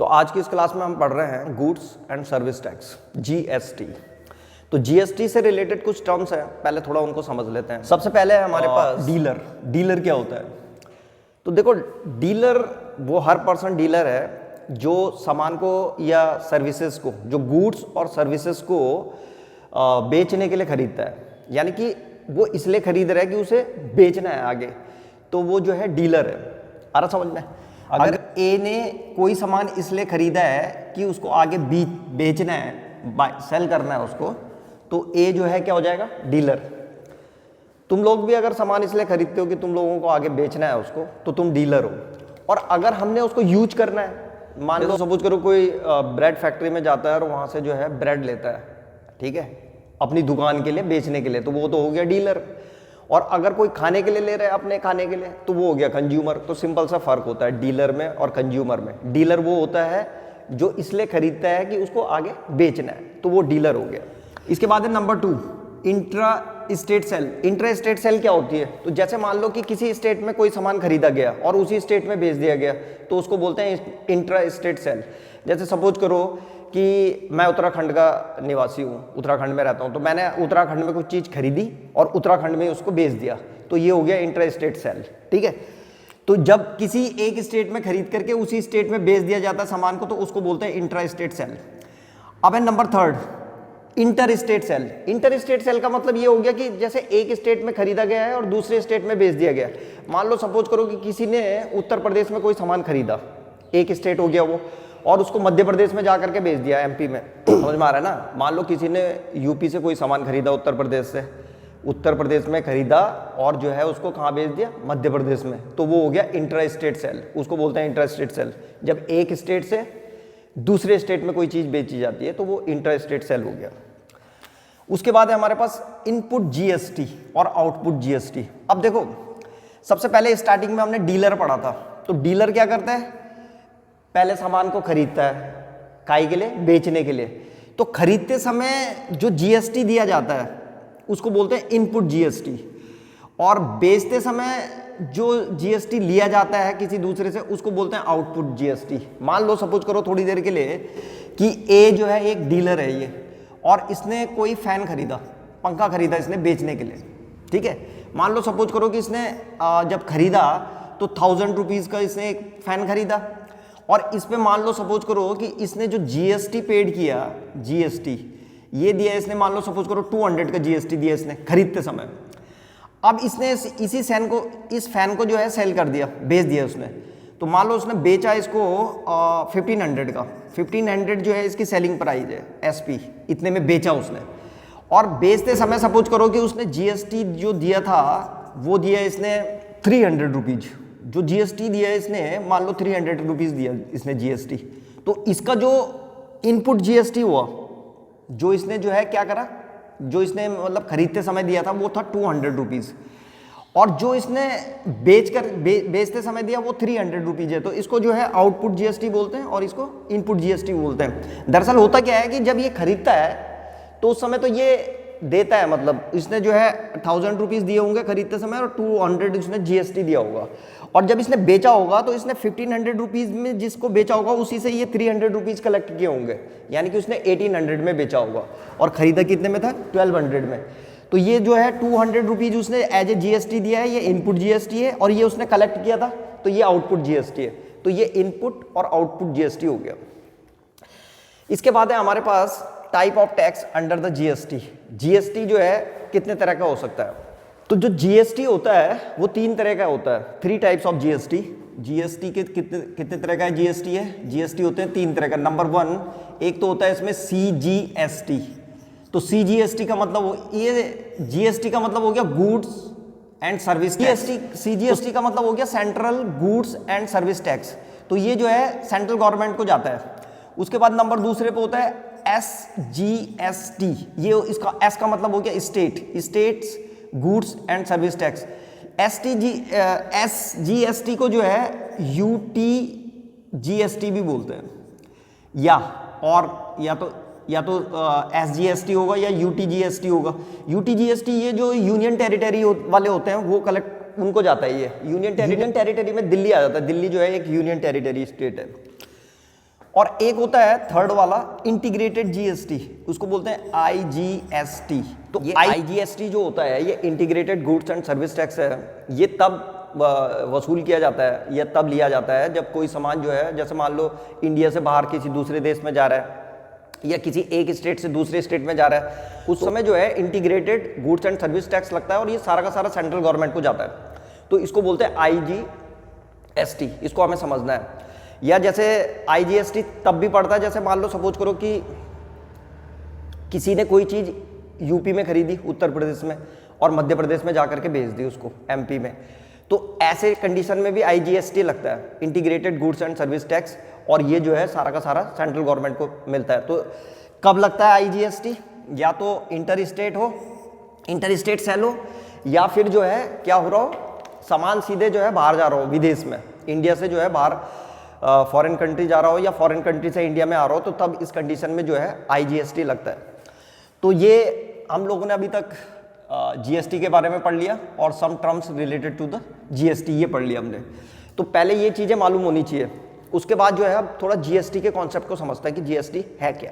तो आज की इस क्लास में हम पढ़ रहे हैं goods and service tax, GST. तो जीएसटी से रिलेटेड कुछ टर्म्स हैं, पहले थोड़ा उनको समझ लेते हैं। सबसे पहले है हमारे पास डीलर। डीलर क्या होता है? तो देखो, डीलर वो हर पर्सन डीलर है जो सामान को या सर्विसेज को, जो गुड्स और सर्विसेज को बेचने के लिए खरीदता है। यानी कि वो इसलिए खरीद रहा है कि उसे बेचना है आगे, तो वो जो है डीलर है। आ रहा समझ में? अगर ए ने कोई सामान इसलिए खरीदा है कि उसको आगे बेचना है, सेल करना है उसको, तो ए जो है क्या हो जाएगा? डीलर। तुम लोग भी अगर सामान इसलिए खरीदते हो कि तुम लोगों को आगे बेचना है उसको, तो तुम डीलर हो। और अगर हमने उसको यूज करना है, मान लो सपोज करो कोई ब्रेड फैक्ट्री में जाता है और वहां से जो है ब्रेड लेता है, ठीक है, अपनी दुकान के लिए बेचने के लिए, तो वो तो हो गया डीलर। और अगर कोई खाने के लिए ले रहा है अपने खाने के लिए, तो वो हो गया कंज्यूमर। तो सिंपल सा फर्क होता है डीलर में और कंज्यूमर में। डीलर वो होता है जो इसलिए खरीदता है कि उसको आगे बेचना है, तो वो डीलर हो गया। इसके बाद है number 2, intra state sale. Intra state sale क्या होती है? तो जैसे मान लो कि किसी स्टेट में कोई सामान खरीदा गया और उसी स्टेट में बेच दिया गया, तो उसको बोलते हैं इंट्रा स्टेट सेल। जैसे सपोज करो कि मैं उत्तराखंड का निवासी हूँ, उत्तराखंड में रहता हूँ, तो मैंने उत्तराखंड में कुछ चीज़ खरीदी और उत्तराखंड में उसको बेच दिया, तो ये हो गया इंट्रा स्टेट सेल। ठीक है, तो जब किसी एक स्टेट में खरीद करके उसी स्टेट में बेच दिया जाता है सामान को, तो उसको बोलते हैं इंट्रा स्टेट सेल। अब है number 3, inter state sale. Inter state sale का मतलब ये हो गया कि जैसे एक स्टेट में खरीदा गया है और दूसरे स्टेट में बेच दिया गया। मान लो सपोज करो कि किसी ने उत्तर प्रदेश में कोई सामान खरीदा, एक स्टेट हो गया वो, और उसको मध्य प्रदेश में जा करके बेच दिया, एमपी में। समझ में आ रहा है ना? मान लो किसी ने यूपी से कोई सामान खरीदा उत्तर प्रदेश से, उत्तर प्रदेश में खरीदा और जो है उसको कहाँ बेच दिया? मध्य प्रदेश में, तो वो हो गया इंट्रा स्टेट सेल। उसको बोलते हैं इंट्रा स्टेट सेल। जब एक स्टेट से दूसरे स्टेट में कोई चीज़ बेची जाती है, तो वो इंट्रा स्टेट सेल हो गया। उसके बाद है हमारे पास इनपुट जीएसटी और आउटपुट जीएसटी। अब देखो, सबसे पहले स्टार्टिंग में हमने डीलर पढ़ा था। तो डीलर क्या करता है? पहले सामान को खरीदता है, काई के लिए? बेचने के लिए। तो खरीदते समय जो जीएसटी दिया जाता है उसको बोलते हैं इनपुट जीएसटी, और बेचते समय जो जीएसटी लिया जाता है किसी दूसरे से, उसको बोलते हैं आउटपुट जीएसटी। मान लो सपोज करो थोड़ी देर के लिए कि ए जो है एक डीलर है ये, और इसने कोई फैन खरीदा, पंखा खरीदा इसने बेचने के लिए। ठीक है, मान लो सपोज करो कि इसने जब खरीदा तो 1000 रुपीज़ का इसने एक फैन खरीदा, और इस पे मान लो सपोज करो कि इसने जो जीएसटी पेड किया, जीएसटी ये दिया इसने, मान लो सपोज करो 200 का जीएसटी दिया इसने खरीदते समय। अब इसने इसी इस फैन को जो है सेल कर दिया, बेच दिया उसने। तो मान लो उसने बेचा इसको 1500 का, 1500 जो है इसकी सेलिंग प्राइस है, एसपी, इतने में बेचा उसने। और बेचते समय सपोज करो कि उसने जीएसटी जो दिया था वो दिया इसने 300 रुपीज़। जो जीएसटी दिया इसने, मान लो 300 रुपीज़ दिया इसने जीएसटी। तो इसका जो इनपुट जीएसटी हुआ, जो इसने जो है क्या करा, जो इसने मतलब खरीदते समय दिया था वो था 200 रुपीज़, और जो इसने बेचते समय दिया वो 300 रुपीज़ है। तो इसको जो है आउटपुट जीएसटी बोलते हैं और इसको इनपुट जीएसटी बोलते हैं। दरअसल होता क्या है कि जब ये खरीदता है तो उस समय तो ये देता है, मतलब इसने जो है 1000 रुपीज़ दिए होंगे खरीदते समय और 200 इसने जीएसटी दिया होगा। और जब इसने बेचा होगा तो इसने 1500 रुपीज़ में जिसको बेचा होगा उसी से ये 300 रुपीज़ कलेक्ट किए होंगे, यानी कि उसने 1800 में बेचा होगा और खरीदा कितने में था? 1200 में। तो ये जो है 200 रुपीज़ उसने एज ए जीएसटी दिया है, ये इनपुट जीएसटी है, और ये उसने कलेक्ट किया था, तो ये आउटपुट जीएसटी है। तो ये इनपुट और आउटपुट जीएसटी हो गया। इसके बाद है हमारे पास type of tax under the GST. GST जो है कितने तरह का हो सकता है? तो जो जीएसटी होता है वो 3 तरह का होता है, 3 टाइप्स ऑफ जीएसटी। जीएसटी के कितने तरह का जीएसटी है? जीएसटी होते हैं 3 तरह का। नंबर 1, एक तो होता है इसमें सीजीएसटी। तो सीजीएसटी का मतलब, ये जीएसटी का मतलब हो गया goods and service tax. CGST का मतलब हो गया central goods and service tax. तो ये जो है सेंट्रल गवर्नमेंट को जाता है। उसके बाद नंबर दूसरे पे होता है एसजीएसटी। ये इसका एस का मतलब हो गया states goods and service tax. SGST को जो है यूटीजीएसटी भी बोलते हैं, या तो एसजीएसटी होगा या यूटीजीएसटी होगा। यूटीजीएसटी ये जो यूनियन टेरिटरी वाले होते हैं वो कलेक्ट, उनको जाता है ये। यूनियन टेरिटरी में दिल्ली आ जाता है। दिल्ली जो है एक यूनियन टेरिटरी स्टेट है। और एक होता है थर्ड वाला इंटीग्रेटेड जीएसटी, उसको बोलते हैं आईजीएसटी। तो ये आईजीएसटी जो होता है ये integrated goods and service tax है। ये तब वसूल किया जाता है या तब लिया जाता है जब कोई सामान जो है, जैसे मान लो इंडिया से बाहर किसी दूसरे देश में जा रहा है या किसी एक स्टेट से दूसरे स्टेट में जा रहा है, उस समय जो है integrated goods and service tax लगता है और ये सारा का सारा सेंट्रल गवर्नमेंट को जाता है। तो इसको बोलते हैं आईजीएसटी, इसको हमें समझना है। या जैसे आईजीएसटी तब भी पड़ता है जैसे मान लो सपोज करो कि किसी ने कोई चीज़ यूपी में खरीदी, उत्तर प्रदेश में, और मध्य प्रदेश में जाकर के भेज दी उसको एमपी में, तो ऐसे कंडीशन में भी आईजीएसटी लगता है, integrated goods and service tax, और ये जो है सारा का सारा सेंट्रल गवर्नमेंट को मिलता है। तो कब लगता है आईजीएसटी? या तो इंटर स्टेट हो, इंटर स्टेट सेल हो, या फिर जो है क्या हो रहा हो, सामान सीधे जो है बाहर जा रहा हो विदेश में, इंडिया से जो है बाहर फॉरेन कंट्री जा रहा हो या फॉरेन कंट्री से इंडिया में आ रहा हो, तो तब इस कंडीशन में जो है आईजीएसटी लगता है। तो ये हम लोगों ने अभी तक जीएसटी के बारे में पढ़ लिया और some terms related to the GST ये पढ़ लिया हमने। तो पहले ये चीज़ें मालूम होनी चाहिए, उसके बाद जो है अब थोड़ा जीएसटी के कॉन्सेप्ट को समझता है कि जीएसटी है क्या।